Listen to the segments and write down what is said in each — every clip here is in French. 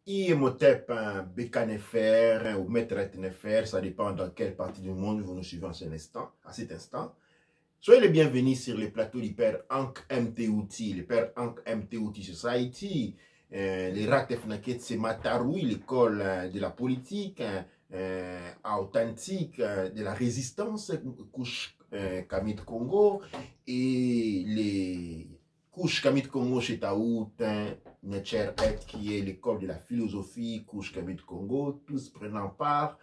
IMOTEP, BKNFR ou MetRetNFR, ça dépend dans quelle partie du monde vous nous suivez à cet instant. Soyez les bienvenus sur le plateau du Père Ankh MTouti, le Père Ankh MTouti Society, les Ratef Naket, c'est Mataroui, l'école de la politique, authentique, de la résistance, couche Kamit Congo, et les couches Kamit Congo chez Taout, Netcher Et, qui est l'école de la philosophie, couche Kamit Congo, tous prenant part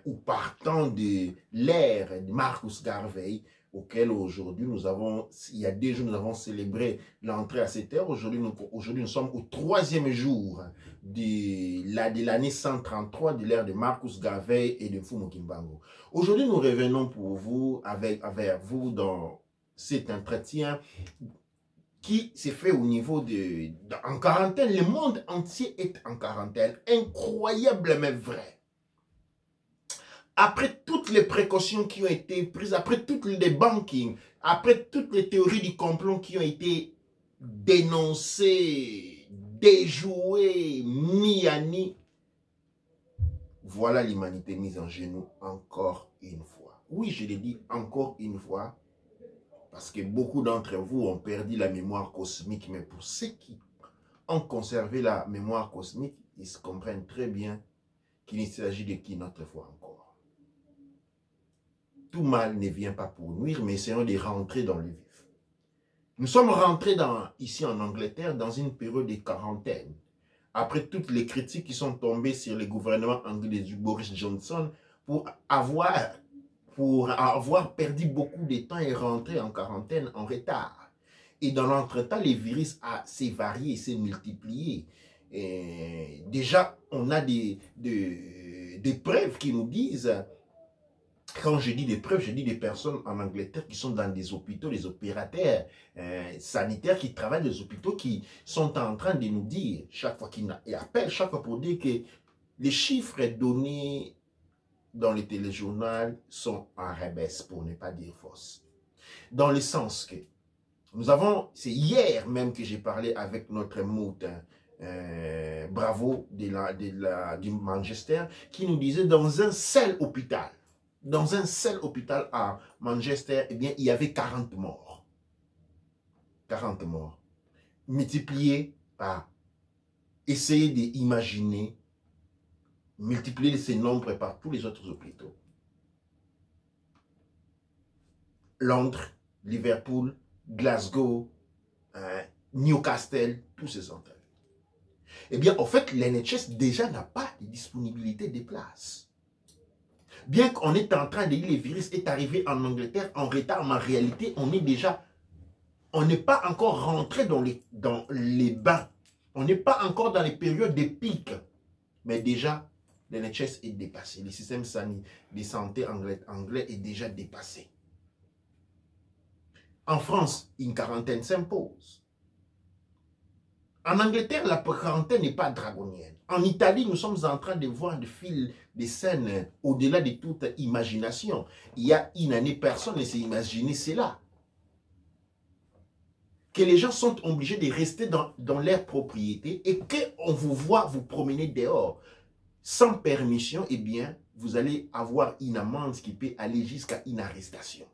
ou partant de l'ère de Marcus Garvey, auquel aujourd'hui nous avons, il y a 2 jours, nous avons célébré l'entrée à cette ère. Aujourd'hui, nous sommes au 3e jour de l'année 133 de l'ère de Marcus Garvey et de Mfumu Kimbangu. Aujourd'hui, nous revenons pour vous, avec vous dans cet entretien qui s'est fait au niveau en quarantaine. Le monde entier est en quarantaine. Incroyable mais vrai. Après toutes les précautions qui ont été prises, après toutes les bankings, après toutes les théories du complot qui ont été dénoncées, déjouées, mis à nu, voilà l'humanité mise en genoux encore une fois. Oui, je l'ai dit encore une fois, parce que beaucoup d'entre vous ont perdu la mémoire cosmique, mais pour ceux qui ont conservé la mémoire cosmique, ils se comprennent très bien qu'il ne s'agit de qui notre foi encore. Tout mal ne vient pas pour nuire, mais essayons de rentrer dans le vif. Nous sommes rentrés ici en Angleterre dans une période de quarantaine. Après toutes les critiques qui sont tombées sur le gouvernement anglais de Boris Johnson pour avoir perdu beaucoup de temps et rentrer en quarantaine en retard. Et dans l'entretemps, le virus s'est varié, s'est multiplié. Et déjà, on a des preuves qui nous disent... Quand je dis des preuves, je dis des personnes en Angleterre qui sont dans des hôpitaux, des opérateurs sanitaires qui travaillent dans des hôpitaux qui sont en train de nous dire, chaque fois qu'ils appellent, chaque fois pour dire que les chiffres donnés dans le téléjournal sont en rebaisse, pour ne pas dire fausse. Dans le sens que nous avons, c'est hier même que j'ai parlé avec notre moute, Bravo du Manchester, qui nous disait dans un seul hôpital, à Manchester, eh bien, il y avait 40 morts. 40 morts. Multipliés par... Essayez d'imaginer, multiplier ces nombres par tous les autres hôpitaux. Londres, Liverpool, Glasgow, Newcastle, tous ces endroits. Eh bien, en fait, l'NHS déjà n'a pas de disponibilité des places. Bien qu'on est en train de dire que le virus est arrivé en Angleterre en retard, mais en réalité, on n'est pas encore rentré dans les bains. On n'est pas encore dans les périodes de pic. Mais déjà, l'NHS est dépassé. Le système de santé anglais est déjà dépassé. En France, une quarantaine s'impose. En Angleterre, la quarantaine n'est pas draconienne. En Italie, nous sommes en train de voir des scènes au-delà de toute imagination. Il y a une année, personne ne s'est imaginé cela. Que les gens sont obligés de rester dans leur propriété et qu'on vous voit vous promener dehors sans permission, eh bien, vous allez avoir une amende qui peut aller jusqu'à une arrestation.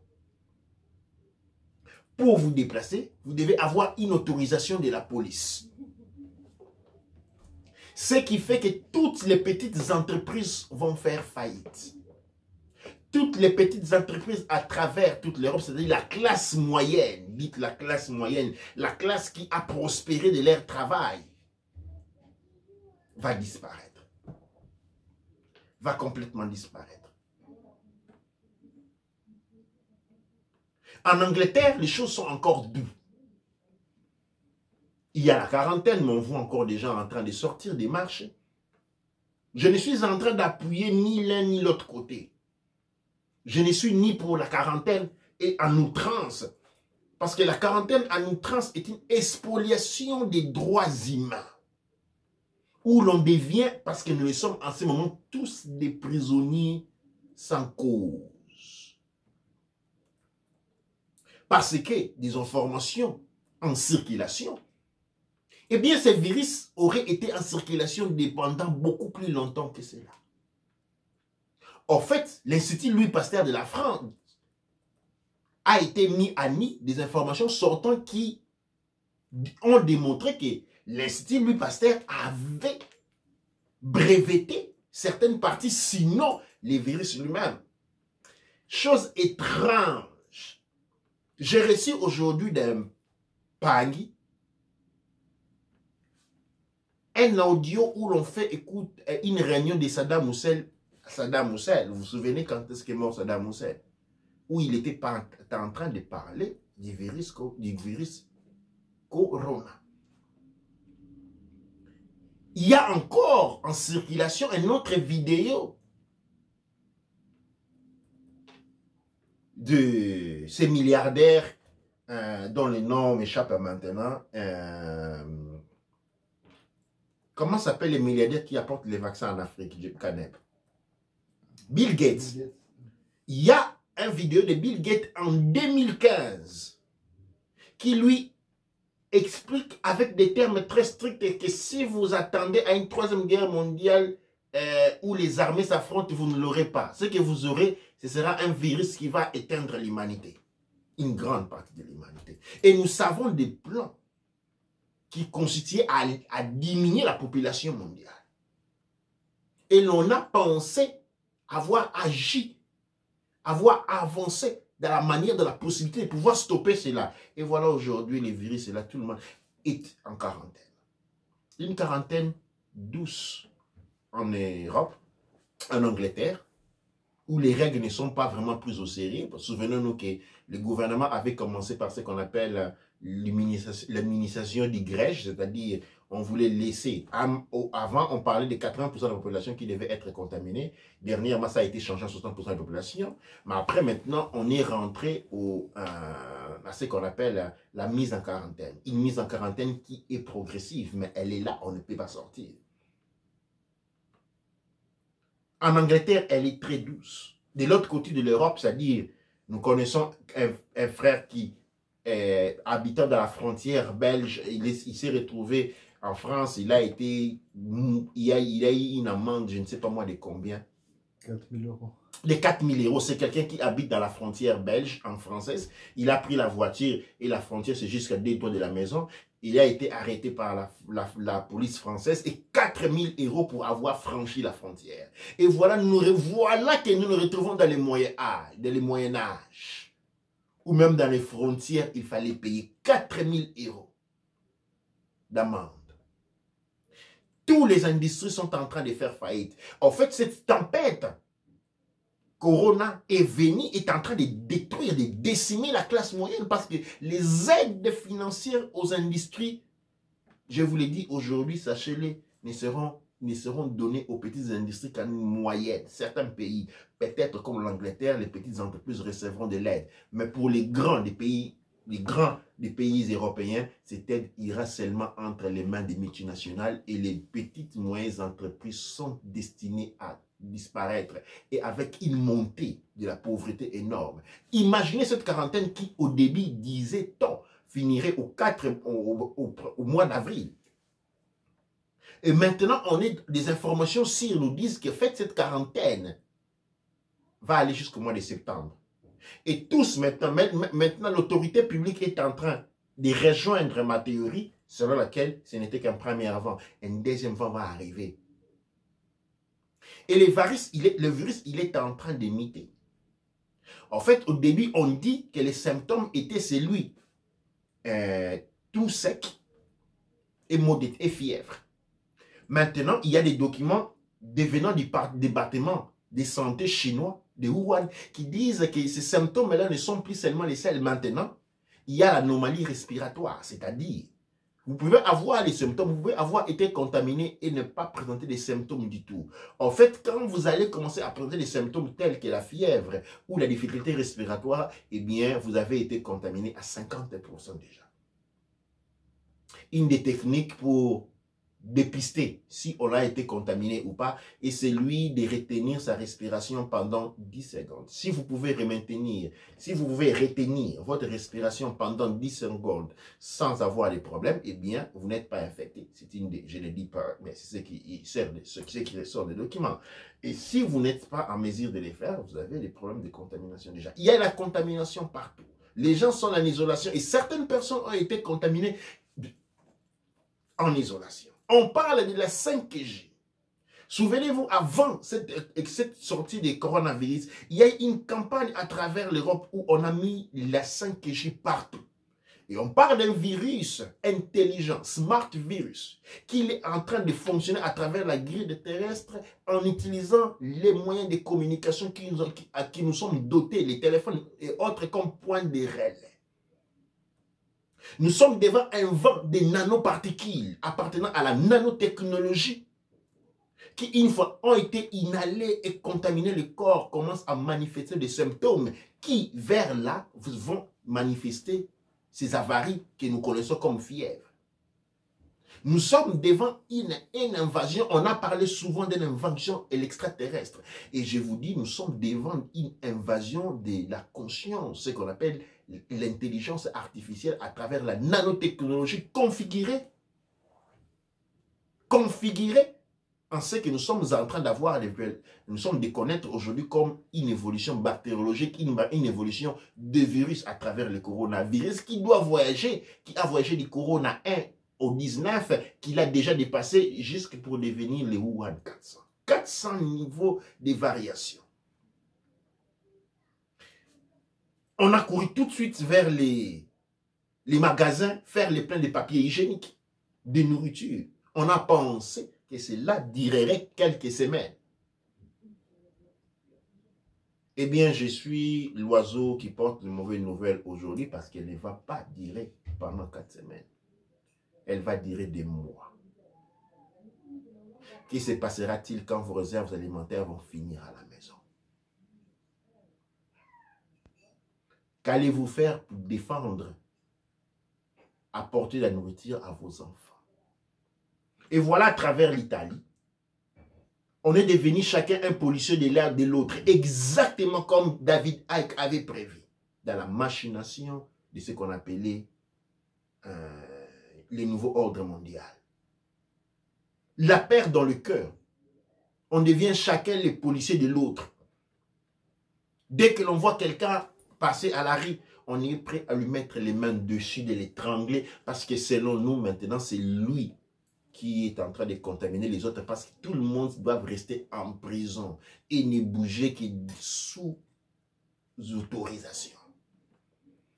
Pour vous déplacer, vous devez avoir une autorisation de la police. Ce qui fait que toutes les petites entreprises vont faire faillite. Toutes les petites entreprises à travers toute l'Europe, c'est-à-dire la classe moyenne, dites la classe moyenne, la classe qui a prospéré de leur travail, va disparaître. Va complètement disparaître. En Angleterre, les choses sont encore douces. Il y a la quarantaine, mais on voit encore des gens en train de sortir des marchés. Je ne suis en train d'appuyer ni l'un ni l'autre côté. Je ne suis ni pour la quarantaine et en outrance. Parce que la quarantaine en outrance est une spoliation des droits humains. Où l'on devient, parce que nous sommes en ce moment tous des prisonniers sans cause. Parce que des informations en circulation. eh bien, ces virus auraient été en circulation pendant beaucoup plus longtemps que cela. En fait, l'Institut Louis Pasteur de la France a été mis à nu des informations sortantes qui ont démontré que l'Institut Louis Pasteur avait breveté certaines parties, sinon les virus lui-même. Chose étrange. J'ai reçu aujourd'hui d'un Pagui un audio où l'on fait écoute une réunion de Saddam Hussein. Saddam Hussein, vous vous souvenez quand est-ce qu'est mort Saddam Hussein? Où il était en train de parler du virus Corona. Il y a encore en circulation une autre vidéo de ces milliardaires dont le nom m'échappe maintenant. Comment s'appellent les milliardaires qui apportent les vaccins en Afrique? Je connais. Bill Gates. Il y a une vidéo de Bill Gates en 2015 qui lui explique avec des termes très stricts que si vous attendez à une troisième guerre mondiale où les armées s'affrontent, vous ne l'aurez pas. Ce que vous aurez, ce sera un virus qui va éteindre l'humanité. Une grande partie de l'humanité. Et nous savons des plans qui constituaient à diminuer la population mondiale. Et l'on a pensé avoir agi, avoir avancé dans la manière de la possibilité de pouvoir stopper cela. Et voilà aujourd'hui les virus, et là tout le monde est en quarantaine. Une quarantaine douce en Europe, en Angleterre, où les règles ne sont pas vraiment prises au sérieux. Souvenons-nous que le gouvernement avait commencé par ce qu'on appelle l'immunisation du grège, c'est-à-dire on voulait laisser, avant on parlait de 80% de la population qui devait être contaminée, dernièrement ça a été changé à 60% de la population, mais après maintenant on est rentré à ce qu'on appelle la mise en quarantaine, une mise en quarantaine qui est progressive, mais elle est là, on ne peut pas sortir. En Angleterre, elle est très douce. De l'autre côté de l'Europe, c'est-à-dire, nous connaissons un frère qui habitant dans la frontière belge, il s'est retrouvé en France, il a eu une amende, je ne sais pas moi de combien. 4 000 €. Les 4 000 €, c'est quelqu'un qui habite dans la frontière belge, en française. Il a pris la voiture et la frontière, c'est jusqu'à 2 doigts de la maison. Il a été arrêté par la police française et 4 000 € pour avoir franchi la frontière. Et voilà, voilà que nous nous retrouvons dans les Moyen Âge. Ou même dans les frontières, il fallait payer 4 000 € d'amende. Tous les industries sont en train de faire faillite. En fait, cette tempête Corona est en train de détruire, de décimer la classe moyenne parce que les aides financières aux industries, je vous l'ai dit aujourd'hui, sachez-les, ne seront données aux petites industries qu'à une moyenne. Certains pays, peut-être comme l'Angleterre, les petites entreprises recevront de l'aide. Mais pour les grands des pays européens, cette aide ira seulement entre les mains des multinationales et les petites moyennes entreprises sont destinées à disparaître et avec une montée de la pauvreté énorme. Imaginez cette quarantaine qui au début disait-on finirait au mois d'avril. Et maintenant on est des informations sûres nous disent que cette quarantaine va aller jusqu'au mois de septembre. Et tous maintenant l'autorité publique est en train de rejoindre ma théorie selon laquelle ce n'était qu'un premier vent. Un deuxième vent va arriver. Et le virus, il est en train de muter. En fait, au début, on dit que les symptômes étaient celui tout sec et maudit et fièvre. Maintenant, il y a des documents devenant du département de santé chinois de Wuhan qui disent que ces symptômes-là ne sont plus seulement les seuls. Maintenant, il y a l'anomalie respiratoire, c'est-à-dire vous pouvez avoir les symptômes, vous pouvez avoir été contaminé et ne pas présenter des symptômes du tout. En fait, quand vous allez commencer à présenter des symptômes tels que la fièvre ou la difficulté respiratoire, eh bien, vous avez été contaminé à 50% déjà. Une des techniques pour dépister si on a été contaminé ou pas, et c'est lui de retenir sa respiration pendant 10 secondes. Si vous pouvez retenir votre respiration pendant 10 secondes sans avoir de problème, eh bien, vous n'êtes pas infecté. C'est une des, je le dis pas, mais c'est ce qui ressort des documents. Et si vous n'êtes pas en mesure de les faire, vous avez des problèmes de contamination déjà. Il y a la contamination partout. Les gens sont en isolation et certaines personnes ont été contaminées en isolation. On parle de la 5G. Souvenez-vous, avant cette sortie des coronavirus, il y a eu une campagne à travers l'Europe où on a mis la 5G partout. Et on parle d'un virus intelligent, smart virus, qui est en train de fonctionner à travers la grille terrestre en utilisant les moyens de communication à qui nous sommes dotés, les téléphones et autres comme point de relais. Nous sommes devant un vent de nanoparticules appartenant à la nanotechnologie qui, une fois ont été inhalés et contaminés, le corps commence à manifester des symptômes qui, vers là, vont manifester ces avaries que nous connaissons comme fièvre. Nous sommes devant une invasion, on a parlé souvent d'une invasion extraterrestre. Et je vous dis, nous sommes devant une invasion de la conscience, ce qu'on appelle l'intelligence artificielle à travers la nanotechnologie configurée. En ce que nous sommes en train d'avoir, nous sommes de connaître aujourd'hui comme une évolution bactériologique, une évolution de virus à travers le coronavirus qui doit voyager, qui a voyagé du corona 1 au 19, qu'il a déjà dépassé jusqu'à pour devenir le Wuhan 400. 400 niveaux de variation. On a couru tout de suite vers les magasins, faire les pleins de papier hygiénique, de nourriture. On a pensé que cela durerait quelques semaines. Eh bien, je suis l'oiseau qui porte de mauvaises nouvelles aujourd'hui parce qu'elle ne va pas durer pendant 4 semaines. Elle va durer des mois. Que se passera-t-il quand vos réserves alimentaires vont finir à la maison? Qu'allez-vous faire pour défendre, apporter la nourriture à vos enfants? Et voilà, à travers l'Italie, on est devenu chacun un policier de l'un de l'autre, exactement comme David Icke avait prévu, dans la machination de ce qu'on appelait le nouveau ordre mondial. La peur dans le cœur, on devient chacun le policier de l'autre. Dès que l'on voit quelqu'un passer à la rue, on est prêt à lui mettre les mains dessus, de l'étrangler, parce que selon nous, maintenant, c'est lui qui est en train de contaminer les autres, parce que tout le monde doit rester en prison et ne bouger que sous autorisation.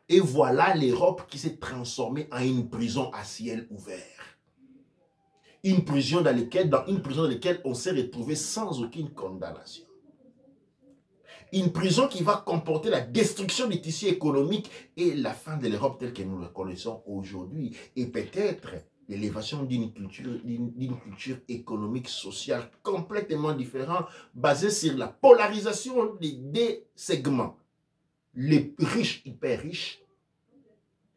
Et voilà l'Europe qui s'est transformée en une prison à ciel ouvert. Une prison dans laquelle on s'est retrouvé sans aucune condamnation. Une prison qui va comporter la destruction des tissus économiques et la fin de l'Europe telle que nous la connaissons aujourd'hui. Et peut-être l'élévation d'une culture économique, sociale complètement différente, basée sur la polarisation des deux segments. Les riches hyper riches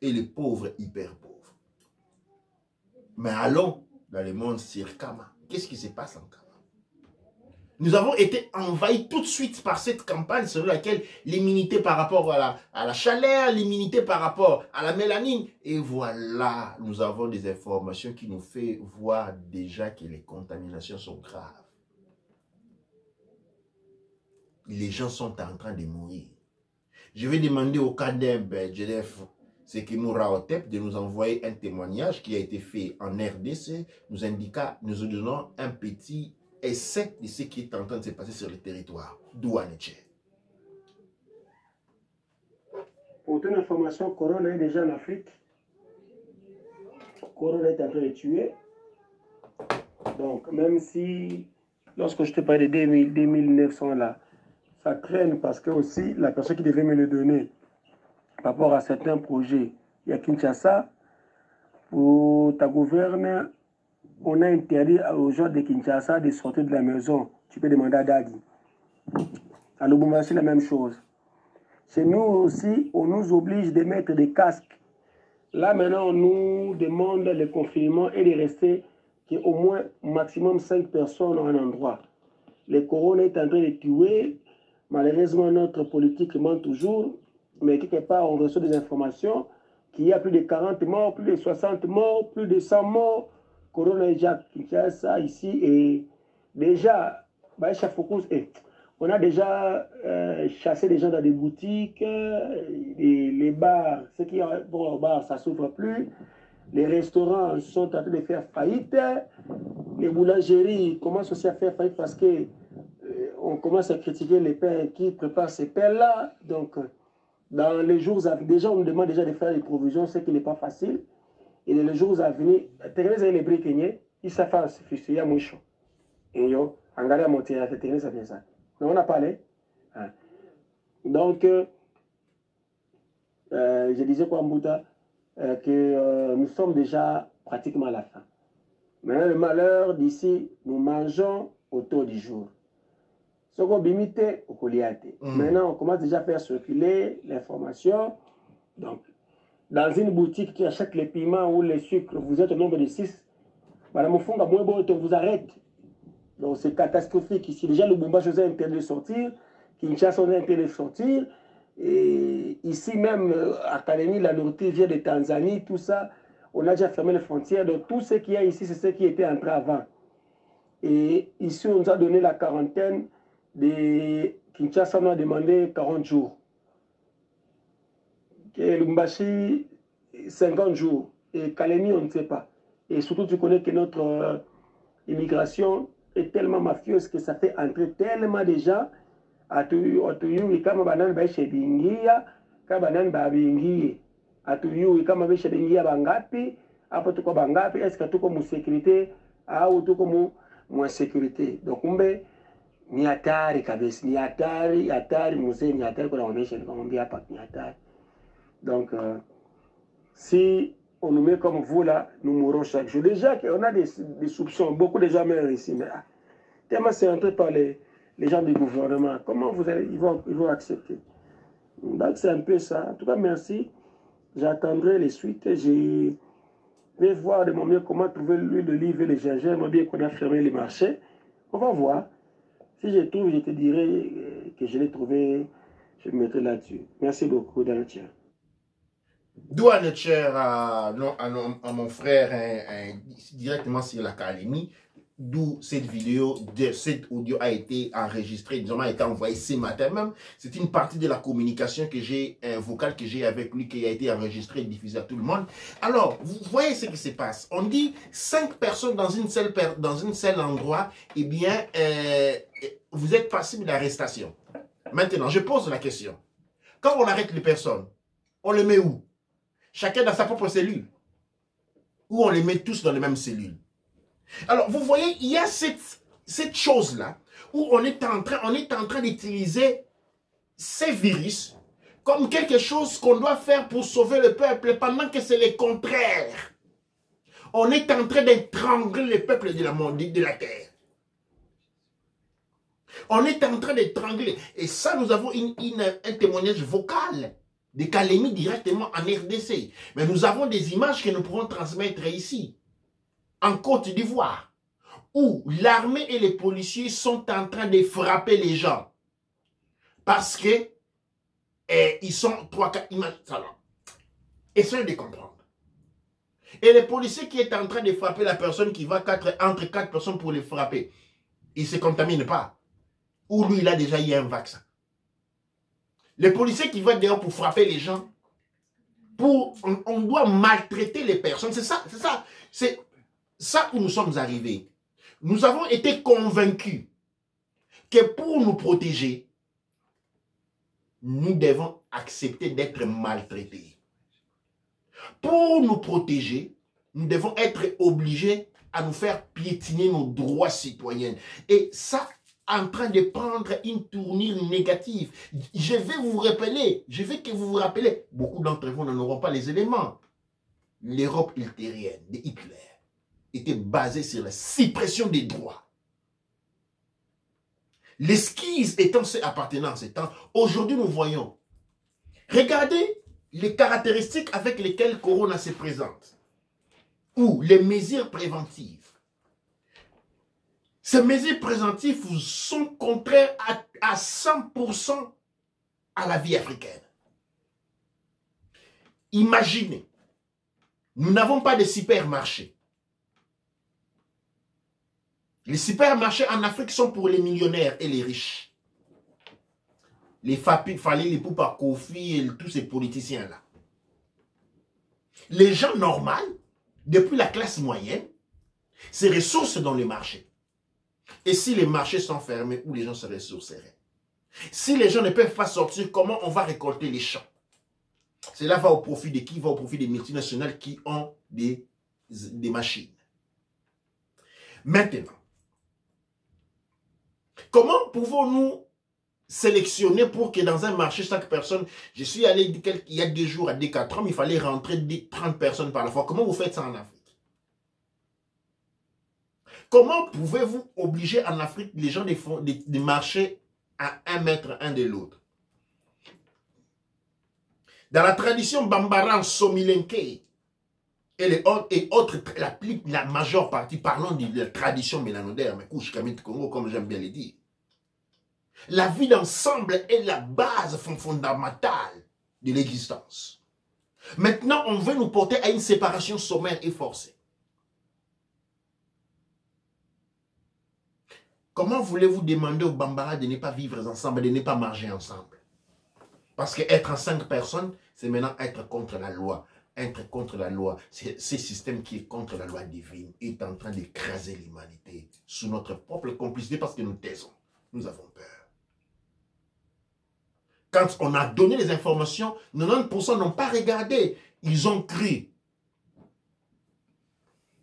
et les pauvres hyper pauvres. Mais allons dans le monde sur Kama. Qu'est-ce qui se passe en Kama? Nous avons été envahis tout de suite par cette campagne selon laquelle l'immunité par rapport à la chaleur, l'immunité par rapport à la mélanine. Et voilà, nous avons des informations qui nous font voir déjà que les contaminations sont graves. Les gens sont en train de mourir. Je vais demander au CADEB, GDF, Sekimou Raotep, de nous envoyer un témoignage qui a été fait en RDC, nous donnant un petit essai de ce qui est en train de se passer sur le territoire douanier. Pour ton information, Corona est déjà en Afrique. Corona est en train de tuer. Donc, même si, lorsque je te parle de 2900 là, ça traîne parce que aussi, la personne qui devait me le donner, par rapport à certains projets, il y a Kinshasa, pour ta gouverne, on a interdit aux gens de Kinshasa de sortir de la maison. Tu peux demander à Dadi. À Lubumbashi, c'est la même chose. Chez nous aussi, on nous oblige de mettre des casques. Là, maintenant, on nous demande le confinement et de rester qu'au moins maximum 5 personnes ont un endroit. Le corona est en train de tuer. Malheureusement, notre politique ment toujours, mais quelque part, on reçoit des informations qu'il y a plus de 40 morts, plus de 60 morts, plus de 100 morts. Corona est déjà Kinshasa ici et déjà, on a déjà chassé des gens dans des boutiques, les bars, ceux qui vont au bar, ça ne s'ouvre plus. Les restaurants sont en train de faire faillite. Les boulangeries commencent aussi à faire faillite parce que on commence à critiquer les pères qui préparent ces pères-là. Donc, dans les jours à venir, déjà, on nous demande déjà de faire des provisions, ce qui n'est pas facile. Et dans les jours à venir, Thérèse et les Britanniques, ils savent faire ce fils, il y a moins chaud. Et yo, en galère à monter à Thérèse, ça vient ça. Donc, on a parlé. Hein. Donc, je disais quoi, Mbouta, que nous sommes déjà pratiquement à la fin. Maintenant, le malheur d'ici, nous mangeons autour du jour. Ce qu'on limite au Koliate. Maintenant, on commence déjà à faire circuler l'information. Donc, dans une boutique qui achète les piments ou les sucres, vous êtes au nombre de 6. Madame Ofonga, moi, bon, on vous arrête. Donc, c'est catastrophique ici. Déjà, le Lubumbashi est interdit de sortir. Kinshasa, on est interdit de sortir. Et ici même, à Kaleni, la nourriture vient de Tanzanie, tout ça. On a déjà fermé les frontières. Donc, tout ce qu'il y a ici, c'est ce qui était entré avant. Et ici, on nous a donné la quarantaine. De Kinshasa, on a demandé 40 jours. Et Lubumbashi, 50 jours. Et Kalemi, on ne sait pas. Et surtout, tu connais que notre immigration est tellement mafieuse que ça fait entrer tellement de gens à Tuyui, kama banane baishe bingia, kama banane babingie. À Tuyui, kama baishe bingia bangapi, hapo tuko bangapi, est-ce que tuko mu sécurité, au tuko mu insécurité. Donc, ni hatari kabisa, ni hatari mzee, ni hatari kwa waonyesha, nikamwambia hapa ni hatari. Donc, si on nous met comme vous là, nous mourrons chaque jour. Déjà, on a des soupçons, beaucoup de gens meurent ici, mais tellement c'est entré par les gens du gouvernement. Comment ils vont accepter? Donc, c'est un peu ça. En tout cas, merci. J'attendrai les suites. Je vais voir de mon mieux comment trouver l'huile d'olive et le gingembre, bien qu'on a fermé les marchés. On va voir. Si je trouve, je te dirai que je l'ai trouvé, je me mettrai là-dessus. Merci beaucoup, Dantia. Douane cher à mon frère directement sur la Kalemi, d'où cette vidéo, cet audio a été enregistré, disons, a été envoyé ce matin même. C'est une partie de la communication que j'ai, vocale que j'ai avec lui, qui a été enregistrée et diffusée à tout le monde. Alors, vous voyez ce qui se passe. On dit 5 personnes dans une seule endroit, eh bien, vous êtes passible d'arrestation. Maintenant, je pose la question. Quand on arrête les personnes, on les met où? Chacun dans sa propre cellule. Ou on les met tous dans les mêmes cellules. Alors, vous voyez, il y a cette chose-là où on est en train d'utiliser ces virus comme quelque chose qu'on doit faire pour sauver le peuple, pendant que c'est le contraire. On est en train d'étrangler le peuple de la terre. On est en train d'étrangler. Et ça, nous avons un témoignage vocal de Kalemi directement en RDC. Mais nous avons des images que nous pouvons transmettre ici, en Côte d'Ivoire, où l'armée et les policiers sont en train de frapper les gens. Parce que ils sont 3-4 images. Essayez de comprendre. Et le policier qui est en train de frapper la personne qui va entre 4 personnes pour les frapper, il ne se contamine pas. Ou lui, il a déjà eu un vaccin. Le policier qui va dehors pour frapper les gens, on doit maltraiter les personnes. C'est ça où nous sommes arrivés. Nous avons été convaincus que pour nous protéger, nous devons accepter d'être maltraités. Pour nous protéger, nous devons être obligés à nous faire piétiner nos droits citoyens. Et ça, en train de prendre une tournure négative. Je vais que vous vous rappelez, beaucoup d'entre vous n'en auront pas les éléments. L'Europe ultérieure de Hitler était basée sur la suppression des droits. L'esquisse étant appartenant à ce temps, aujourd'hui nous voyons. Regardez les caractéristiques avec lesquelles Corona se présente. Ou les mesures préventives. Ces mesures préventives sont contraires à 100% à la vie africaine. Imaginez, nous n'avons pas de supermarchés. Les supermarchés en Afrique sont pour les millionnaires et les riches. Les Fallait les poupes à Kofi et tous ces politiciens-là. Les gens normaux, depuis la classe moyenne, se ressourcent dans les marchés. Et si les marchés sont fermés, où les gens se ressourceraient? Si les gens ne peuvent pas sortir, comment on va récolter les champs? Cela va au profit de qui? Va au profit des multinationales qui ont des machines. Maintenant, comment pouvons-nous sélectionner pour que dans un marché, chaque personne, je suis allé il y a 2 jours à Decathlon, il fallait rentrer 30 personnes par la fois. Comment vous faites ça en Afrique? Comment pouvez-vous obliger en Afrique les gens de marcher à 1 mètre un de l'autre? Dans la tradition Bambara, Somilenke et autres, la majeure partie, parlons de la tradition mélanodaire, mais couche Kamit Congo, comme j'aime bien le dire. La vie d'ensemble est la base fondamentale de l'existence. Maintenant, on veut nous porter à une séparation sommaire et forcée. Comment voulez-vous demander aux Bambara de ne pas vivre ensemble, de ne pas marcher ensemble? Parce qu'être en 5 personnes, c'est maintenant être contre la loi. Être contre la loi, ce système qui est contre la loi divine est en train d'écraser l'humanité sous notre propre complicité parce que nous taisons. Nous avons peur. Quand on a donné les informations, 90% n'ont pas regardé. Ils ont cru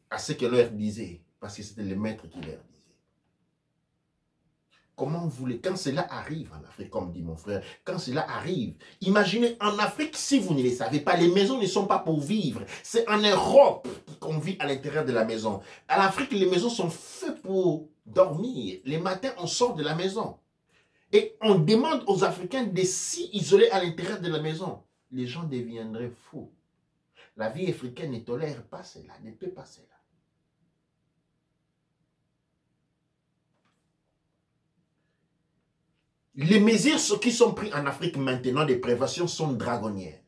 à ce que leur disait, parce que c'était le maître qui leur disait. Comment vous voulez, quand cela arrive en Afrique, comme dit mon frère, quand cela arrive, imaginez en Afrique, si vous ne le savez pas, les maisons ne sont pas pour vivre. C'est en Europe qu'on vit à l'intérieur de la maison. En Afrique, les maisons sont faites pour dormir. Les matins, on sort de la maison. Et on demande aux Africains de s'y isoler à l'intérieur de la maison. Les gens deviendraient fous. La vie africaine ne tolère pas cela, ne peut pas cela. Les mesures qui sont prises en Afrique maintenant de prévention sont dragonnières.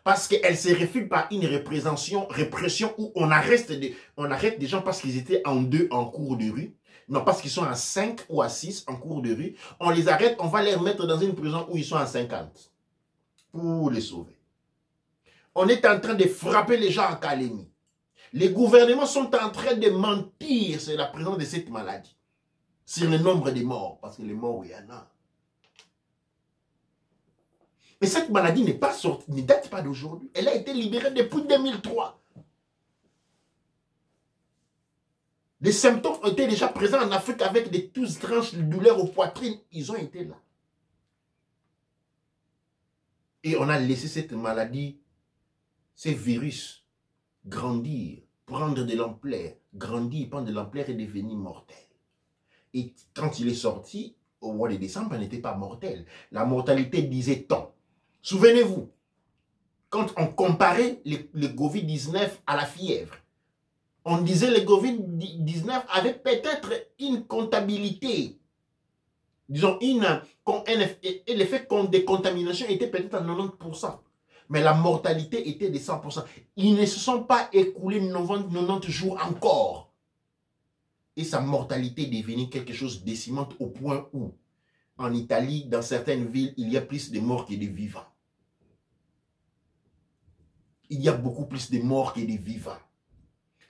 Parce qu'elles se refusent par une répression où on arrête des gens parce qu'ils étaient en 2 en cours de rue. Non, parce qu'ils sont à 5 ou à 6 en cours de rue. On les arrête, on va les mettre dans une prison où ils sont à 50 pour les sauver. On est en train de frapper les gens en Calémie. Les gouvernements sont en train de mentir sur la présence de cette maladie. Sur le nombre de morts. Parce que les morts, il y en a. Mais cette maladie n'est pas sortie, ne date pas d'aujourd'hui. Elle a été libérée depuis 2003. Les symptômes étaient déjà présents en Afrique avec des tousses tranches, des douleurs aux poitrines. Ils ont été là. Et on a laissé cette maladie, ces virus, grandir, prendre de l'ampleur, grandir, prendre de l'ampleur et devenir mortel. Et quand il est sorti, au mois de décembre, il n'était pas mortel. La mortalité disait tant. Souvenez-vous, quand on comparait le Covid-19 à la fièvre, on disait que le Covid-19 avait peut-être une comptabilité, disons, l'effet de contamination était peut-être à 90%, mais la mortalité était de 100%. Ils ne se sont pas écoulés 90 jours encore. Et sa mortalité est devenue quelque chose de décimant au point où, en Italie, dans certaines villes, il y a plus de morts que de vivants. Il y a beaucoup plus de morts que de vivants.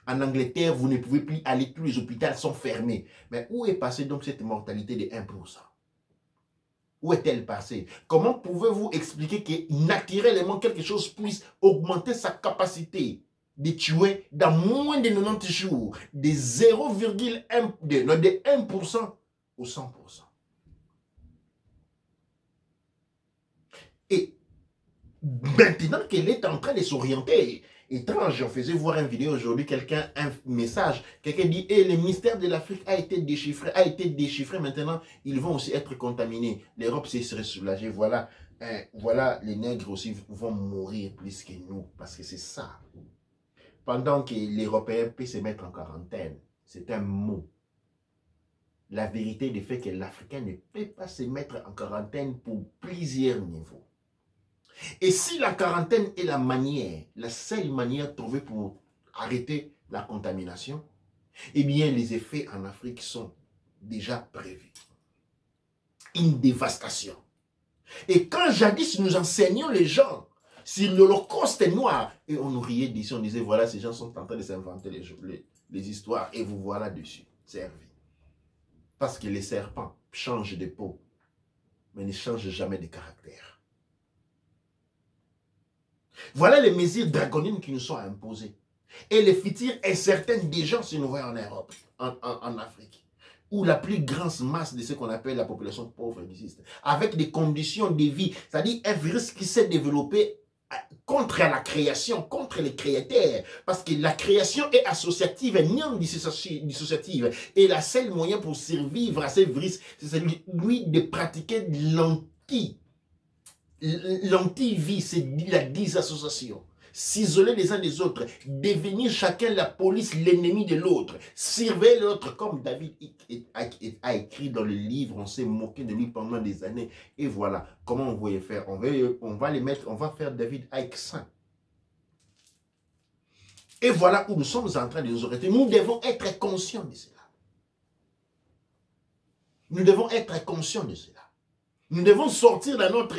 En Angleterre, vous ne pouvez plus aller, tous les hôpitaux sont fermés. Mais où est passée donc cette mortalité de 1%? Où est-elle passée? Comment pouvez-vous expliquer que naturellement quelque chose puisse augmenter sa capacité de tuer dans moins de 90 jours, de 0,1%, de 1% au 100%? Et maintenant qu'elle est en train de s'orienter, étrange, on faisait voir une vidéo aujourd'hui, un message, quelqu'un dit, hey, le mystère de l'Afrique a été déchiffré, maintenant ils vont aussi être contaminés. L'Europe serait soulagée, voilà, voilà, les nègres aussi vont mourir plus que nous, parce que c'est ça. Pendant que l'Européen peut se mettre en quarantaine, c'est un mot. la vérité du fait que l'Africain ne peut pas se mettre en quarantaine pour plusieurs niveaux. Et si la quarantaine est la seule manière trouvée pour arrêter la contamination, eh bien les effets en Afrique sont déjà prévus. Une dévastation. Et quand jadis nous enseignions les gens sur l'Holocauste noir, et on nous riait d'ici, on disait voilà, ces gens sont en train de s'inventer les histoires, et vous voilà dessus, servi. Parce que les serpents changent de peau, mais ne changent jamais de caractère. Voilà les mesures draconines qui nous sont imposées. Et le futur est certain des gens se nous voient en Europe, en Afrique, où la plus grande masse de ce qu'on appelle la population pauvre existe, avec des conditions de vie, c'est-à-dire un virus qui s'est développé contre la création, contre les créateurs, parce que la création est associative et non dissociative. Et le seul moyen pour survivre à ce virus, c'est celui de pratiquer l'anti-vie, c'est la disassociation. S'isoler les uns des autres, devenir chacun la police, l'ennemi de l'autre, surveiller l'autre, comme David a écrit dans le livre, on s'est moqué de lui pendant des années, et voilà comment on voulait faire. On va faire David Icke saint. Et voilà où nous sommes en train de nous arrêter. Nous devons être conscients de cela. Nous devons être conscients de cela. Nous devons sortir de notre...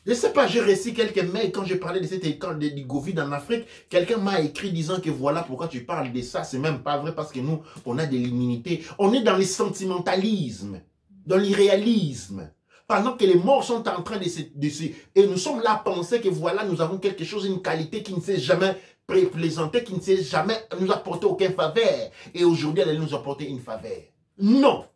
Je ne sais pas, j'ai reçu quelques mails quand je parlais de cette école du Covid en Afrique. Quelqu'un m'a écrit disant que voilà pourquoi tu parles de ça. C'est même pas vrai parce que nous, on a de l'immunité. On est dans le sentimentalisme, dans l'irréalisme. Pendant que les morts sont en train de se... Et nous sommes là à penser que voilà, nous avons quelque chose, une qualité qui ne s'est jamais présentée, qui ne s'est jamais nous apporté aucun faveur. Et aujourd'hui, elle allait nous apporter une faveur. Non.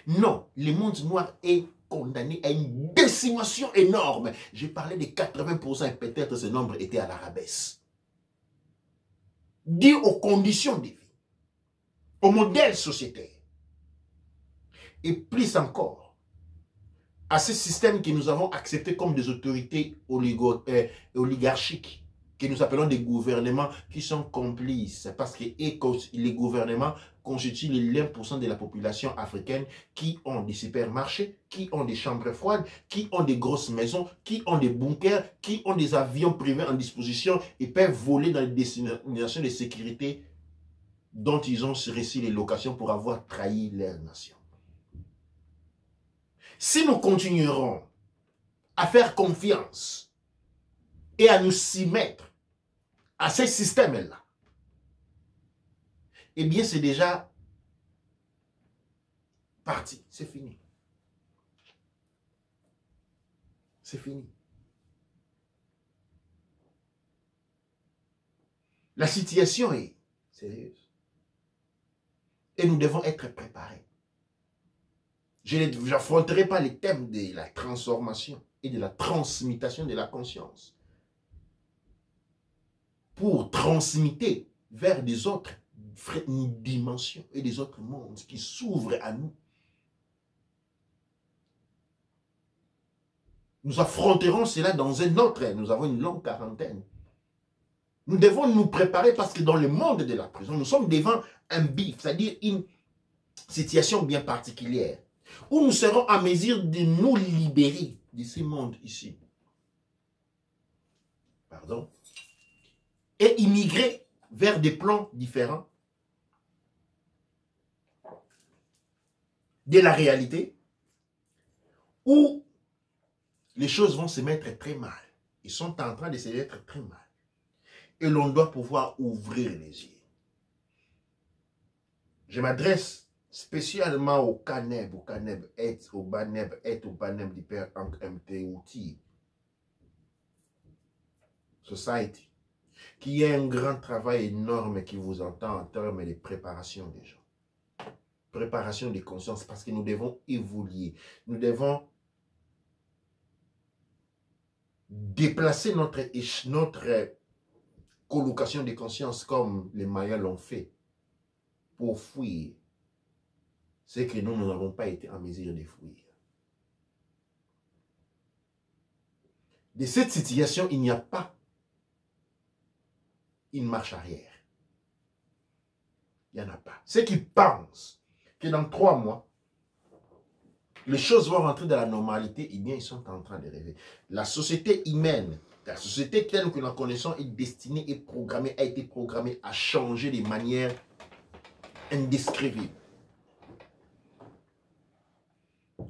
Non, le monde noir est condamné à une décimation énorme. J'ai parlé de 80% et peut-être ce nombre était à la rabaisse. Dû aux conditions de vie, au modèle sociétaire. Et plus encore, à ce système que nous avons accepté comme des autorités oligarchiques, que nous appelons des gouvernements qui sont complices, parce que les gouvernements constituent les 1% de la population africaine qui ont des supermarchés, qui ont des chambres froides, qui ont des grosses maisons, qui ont des bunkers, qui ont des avions privés en disposition et peuvent voler dans les destinations de sécurité dont ils ont reçu les locations pour avoir trahi leur nation. Si nous continuerons à faire confiance et à nous s'y mettre à ces systèmes-là, eh bien, c'est déjà parti. C'est fini. C'est fini. La situation est sérieuse. Et nous devons être préparés. Je n'affronterai pas les thèmes de la transformation et de la transmutation de la conscience pour transmuter vers des autres dimensions et des autres mondes qui s'ouvrent à nous. Nous affronterons cela dans un autre. Nous avons une longue quarantaine. Nous devons nous préparer parce que dans le monde de la prison, nous sommes devant un bif, c'est-à-dire une situation bien particulière, où nous serons à mesure de nous libérer de ce monde ici. Pardon. Et immigrer vers des plans différents de la réalité, où les choses vont se mettre très mal. Ils sont en train de se mettre très mal. Et l'on doit pouvoir ouvrir les yeux. Je m'adresse spécialement au Caneb, au Baneb du Père MT Outil Society, qui est un grand travail énorme qui vous entend en termes de préparation des gens. Préparation des consciences, parce que nous devons évoluer. Nous devons déplacer notre colocation de conscience comme les Mayas l'ont fait pour fuir ce que nous n'avons pas été en mesure de fuir. De cette situation, il n'y a pas une marche arrière. Il n'y en a pas. Ceux qui pensent que dans 3 mois, les choses vont rentrer dans la normalité, eh bien, ils sont en train de rêver. La société humaine, la société telle que nous la connaissons est destinée et programmée, a été programmée à changer de manière indescriptible.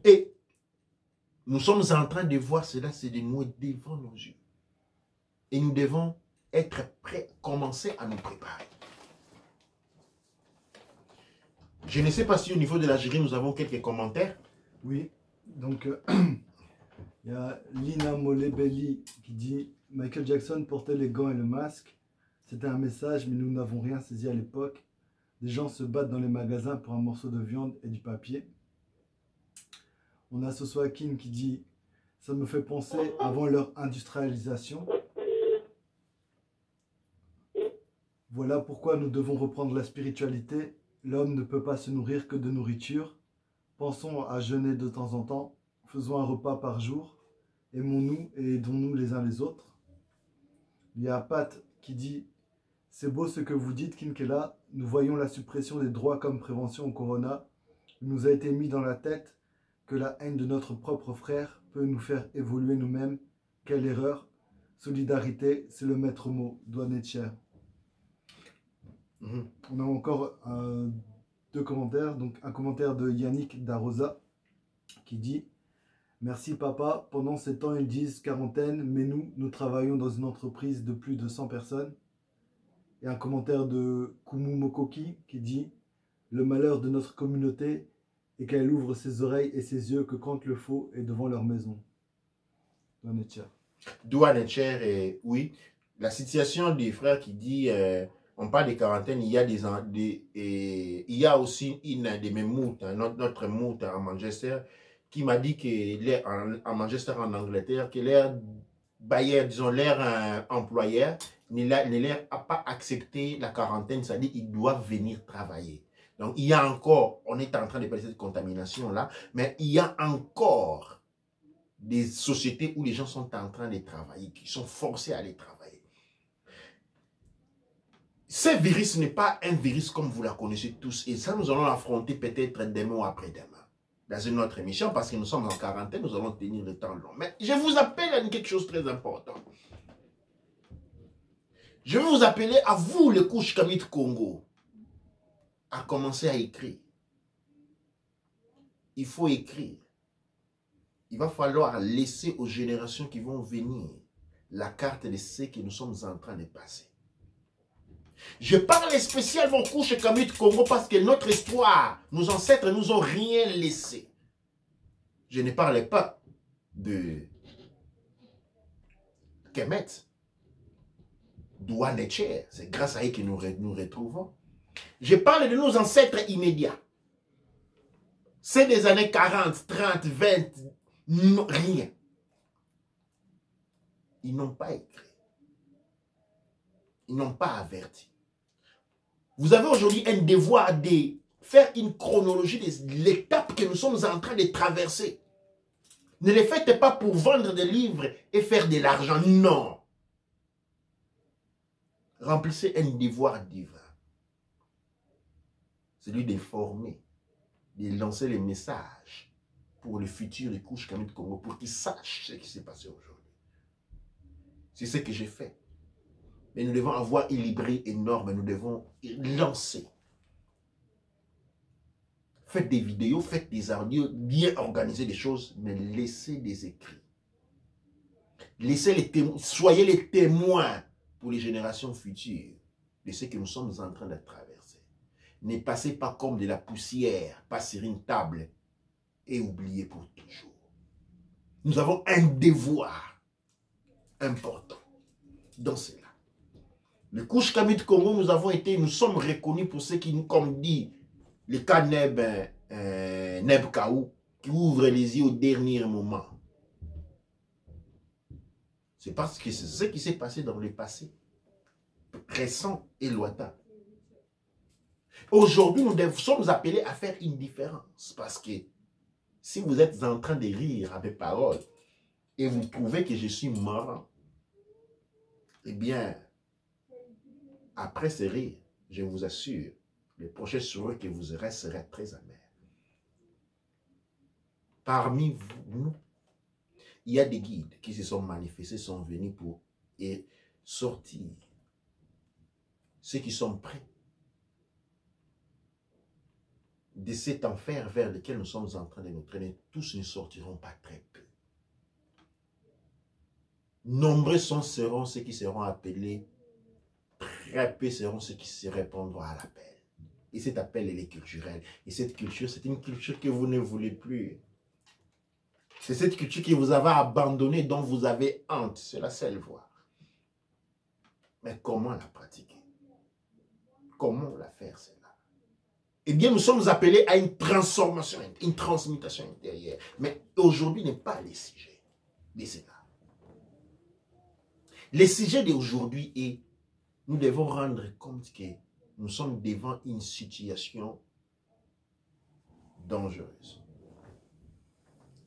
Et nous sommes en train de voir cela, c'est de nous devant nos yeux. Et nous devons être prêts, commencer à nous préparer. Je ne sais pas si au niveau de l'Algérie, nous avons quelques commentaires. Oui, donc il y a Lina Molebelli qui dit « Michael Jackson portait les gants et le masque. C'était un message, mais nous n'avons rien saisi à l'époque. Des gens se battent dans les magasins pour un morceau de viande et du papier. » On a Soswakin qui dit « Ça me fait penser avant leur industrialisation. Voilà pourquoi nous devons reprendre la spiritualité. L'homme ne peut pas se nourrir que de nourriture. Pensons à jeûner de temps en temps. Faisons un repas par jour. Aimons-nous et aidons-nous les uns les autres. » Il y a Pat qui dit « C'est beau ce que vous dites, Kinkela. Nous voyons la suppression des droits comme prévention au corona. Il nous a été mis dans la tête que la haine de notre propre frère peut nous faire évoluer nous-mêmes. Quelle erreur. Solidarité, c'est le maître mot. Douane Etcher. » On a encore 2 commentaires. Donc un commentaire de Yannick Darosa qui dit « Merci papa, pendant ces temps ils disent quarantaine, mais nous travaillons dans une entreprise de plus de 100 personnes. » Et un commentaire de Kumu Mokoki qui dit « Le malheur de notre communauté est qu'elle ouvre ses oreilles et ses yeux que quand le faux est devant leur maison. » Douane Etcher. Douane Etcher, et oui, la situation des frères qui dit... on parle de quarantaine, il y a il y a aussi une de mes moutes, notre moute à Manchester, qui m'a dit que à Manchester en Angleterre, que leur bailleur, disons leur employeur, ne leur a pas accepté la quarantaine, c'est-à-dire qu'ils doivent venir travailler. Donc il y a encore, on est en train de parler de cette contamination-là, mais il y a encore des sociétés où les gens sont en train de travailler, qui sont forcés à aller travailler. Ce virus n'est pas un virus comme vous la connaissez tous. Et ça, nous allons l'affronter peut-être demain ou après-demain. Dans une autre émission, parce que nous sommes en quarantaine, nous allons tenir le temps long. Mais je vous appelle à quelque chose de très important. Je vais vous appeler à vous, les couches Kamit Congo, à commencer à écrire. Il faut écrire. Il va falloir laisser aux générations qui vont venir la carte de ce que nous sommes en train de passer. Je parle spécialement aux couches Kamit Congo parce que notre histoire, nos ancêtres nous ont rien laissé. Je ne parle pas de Kemet, Douane Etcher, c'est grâce à eux que nous retrouvons. Je parle de nos ancêtres immédiats. C'est des années 40, 30, 20, non, rien. Ils n'ont pas écrit. Ils n'ont pas averti. Vous avez aujourd'hui un devoir de faire une chronologie de l'étape que nous sommes en train de traverser. Ne le faites pas pour vendre des livres et faire de l'argent. Non. Remplissez un devoir divin. Celui de former, de lancer les messages pour le futur des couches Kamit Congo, pour qu'ils sachent ce qui s'est passé aujourd'hui. C'est ce que j'ai fait. Mais nous devons avoir une librairie énorme, nous devons lancer. Faites des vidéos, faites des audios, bien organiser des choses, mais laissez des écrits. Laissez les témoins, soyez les témoins pour les générations futures de ce que nous sommes en train de traverser. Ne passez pas comme de la poussière, pas sur une table et oubliez pour toujours. Nous avons un devoir important dans cela. Le couche Kamit Congo, nous sommes reconnus pour ce qui, comme dit le cas Neb Kaou, qui ouvre les yeux au dernier moment. C'est parce que c'est ce qui s'est passé dans le passé, récent et lointain. Aujourd'hui, nous sommes appelés à faire une différence. Parce que si vous êtes en train de rire à mes paroles et vous trouvez que je suis marrant, eh bien, après ce rire, je vous assure, les prochains sourires que vous aurez seraient très amers. Parmi vous, nous, il y a des guides qui se sont manifestés, sont venus pour sortir. Ceux qui sont prêts de cet enfer vers lequel nous sommes en train de nous traîner, tous ne sortiront pas très peu. Nombreux seront ceux qui seront appelés, très peu seront ceux qui se répondront à l'appel. Et cet appel, elle est culturel. Et cette culture, c'est une culture que vous ne voulez plus. C'est cette culture qui vous avait abandonné, dont vous avez honte. C'est la seule voie. Mais comment la pratiquer? Comment la faire, celle-là? Eh bien, nous sommes appelés à une transformation, une transmutation intérieure. Mais aujourd'hui n'est pas le sujet de cela. Le sujet d'aujourd'hui est, nous devons rendre compte que nous sommes devant une situation dangereuse.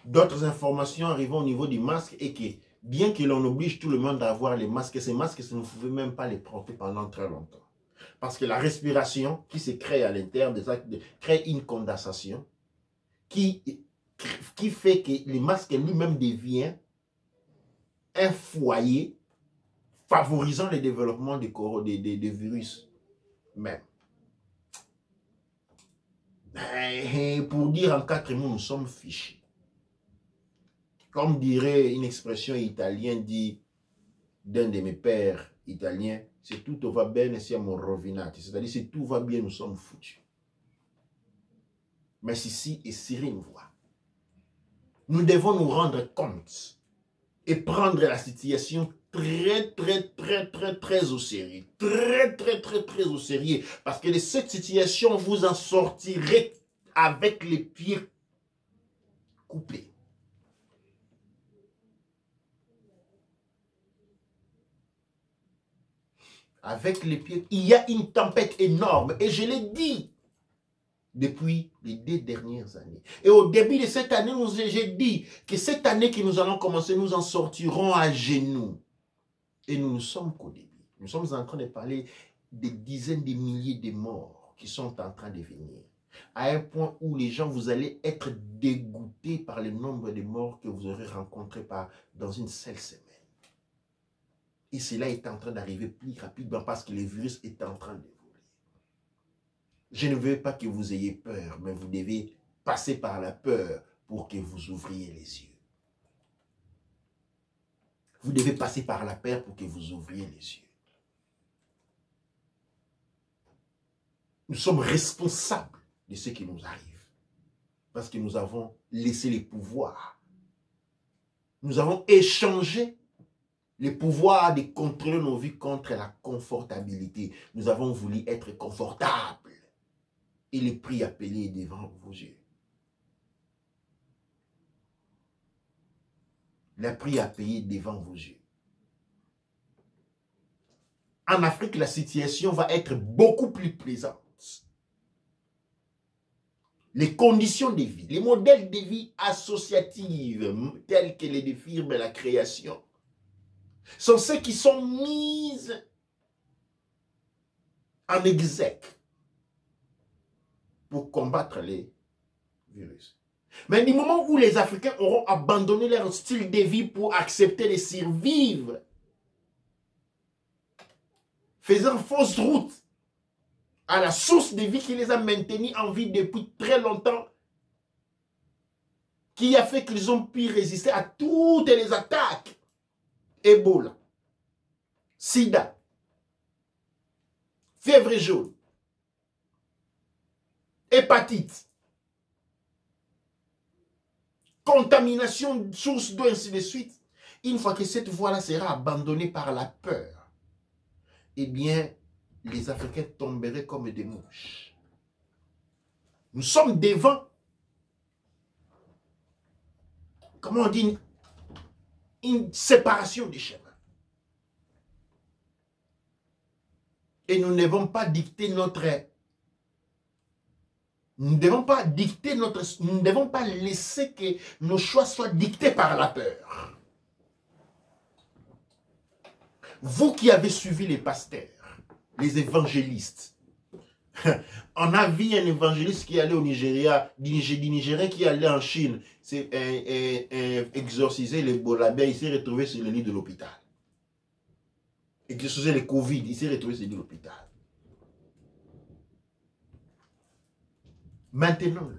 D'autres informations arrivant au niveau du masque et que, bien que l'on oblige tout le monde à avoir les masques, ces masques, vous ne pouvez même pas les porter pendant très longtemps. Parce que la respiration qui se crée à l'intérieur des actes crée une condensation qui fait que le masque lui-même devient un foyer favorisant le développement des virus même. Et pour dire en 4 mots, nous sommes fichés. Comme dirait une expression italienne dit d'un de mes pères italiens, si tout va bien, siamo rovinati. C'est-à-dire, si tout va bien, nous sommes foutus. Mais ceci est sur une voie. Nous devons nous rendre compte et prendre la situation très au sérieux. Très au sérieux. Parce que de cette situation, vous en sortirez avec les pieds coupés. Avec les pieds, il y a une tempête énorme. Et je l'ai dit depuis les 2 dernières années. Et au début de cette année, j'ai dit que cette année que nous allons commencer, nous en sortirons à genoux. Et nous ne sommes qu'au début. Nous sommes en train de parler des dizaines de milliers de morts qui sont en train de venir. À un point où les gens, vous allez être dégoûtés par le nombre de morts que vous aurez rencontrés dans une seule semaine. Et cela est en train d'arriver plus rapidement parce que le virus est en train d'évoluer. Je ne veux pas que vous ayez peur, mais vous devez passer par la peur pour que vous ouvriez les yeux. Vous devez passer par la peur pour que vous ouvriez les yeux. Nous sommes responsables de ce qui nous arrive. Parce que nous avons laissé les pouvoirs. Nous avons échangé le pouvoir de contrôler nos vies contre la confortabilité. Nous avons voulu être confortables. Et le prix à payer est devant vos yeux. Le prix à payer devant vos yeux. En Afrique, la situation va être beaucoup plus plaisante. Les conditions de vie, les modèles de vie associatifs, tels que les firmes et la création, sont ceux qui sont mis en exergue pour combattre les virus. Mais du moment où les Africains auront abandonné leur style de vie pour accepter de survivre, faisant fausse route à la source de vie qui les a maintenus en vie depuis très longtemps, qui a fait qu'ils ont pu résister à toutes les attaques, Ebola, Sida, fièvre jaune, hépatite, contamination, source d'eau, ainsi de suite. Une fois que cette voie-là sera abandonnée par la peur, eh bien, les Africains tomberaient comme des mouches. Nous sommes devant, comment on dit, une séparation des chemins. Et nous ne devons pas dicter notre... Nous ne devons pas dicter notre... Nous ne devons pas laisser que nos choix soient dictés par la peur. Vous qui avez suivi les pasteurs, les évangélistes, On a vu un évangéliste qui allait au Nigeria, du Nigeria qui allait en Chine, c'est exorciser l'Ebola, il s'est retrouvé sur le lit de l'hôpital. Exorciser le Covid, il s'est retrouvé sur le lit de l'hôpital. Maintenant,